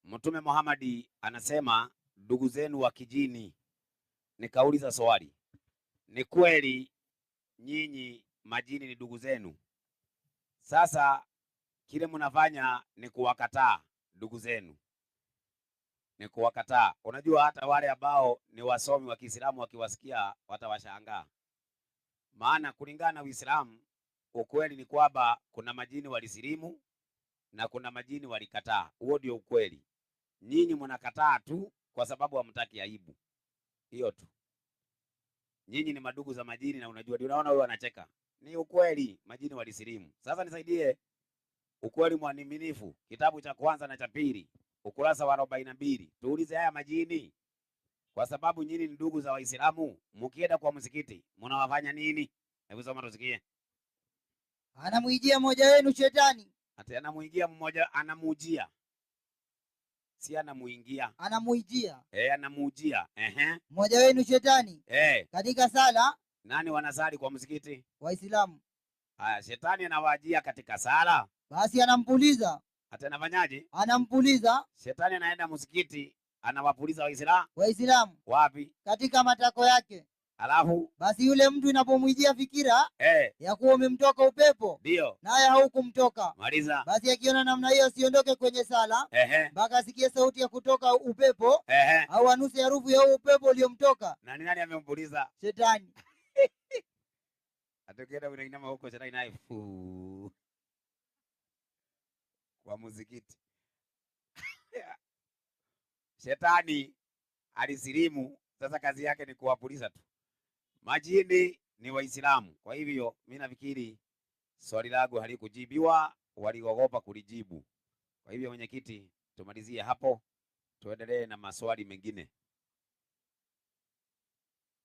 Mtume Muhammad anasema ndugu zenu wa kijini. Nikauliza swali, ni kweli nyinyi majini ni ndugu zenu? Sasa kile mnafanya ni kuwakataa ndugu zenu, ni kuwakataa. Unajua hata wale ambao ni wasomi wa Kiislamu wakiwasikia watawashangaa, maana kulingana na Uislamu ukweli ni kwamba kuna majini walisilimu na kuna majini walikataa. Huo ndio ukweli. Nyinyi mnakataa tu kwa sababu hamtaki aibu, hiyo tu. Nyinyi ni madugu za majini, na unajua, unaona wewe anacheka, ni ukweli, majini walisilimu. Sasa nisaidie, ukweli mwaminifu, kitabu cha kwanza na cha pili, ukurasa wa 42. Tuulize haya majini, kwa sababu nyinyi ni ndugu za Waislamu, mkienda kwa msikiti mnawafanya nini? Hebu soma tusikie. Anamuijia mmoja wenu shetani. Ati anamuingia mmoja, anamujia, si anamuingia, Anamuijia anamujia. mmoja wenu shetani katika sala. Nani wanasali kwa msikiti? Waislamu. Haya, shetani anawajia katika sala, basi anampuliza. Ati anafanyaje? Anampuliza. Shetani anaenda msikiti anawapuliza Waislamu. Wapi? Katika matako yake. Alafu basi yule mtu inapomwijia fikira ya kuwa umemtoka upepo, ndio naye haukumtoka, maliza, basi akiona namna hiyo asiondoke kwenye sala mpaka asikie sauti ya kutoka upepo au anusi harufu ya upepo uliomtoka. Nani amempuliza? Shetani. Atokea unainama huko, shetani naye kwa muzikiti. Shetani alisilimu, sasa kazi yake ni kuwapuliza tu. Majini ni Waislamu. Kwa hivyo mimi nafikiri swali langu halikujibiwa, waliogopa kulijibu. Kwa hivyo mwenyekiti, tumalizie hapo, tuendelee na maswali mengine.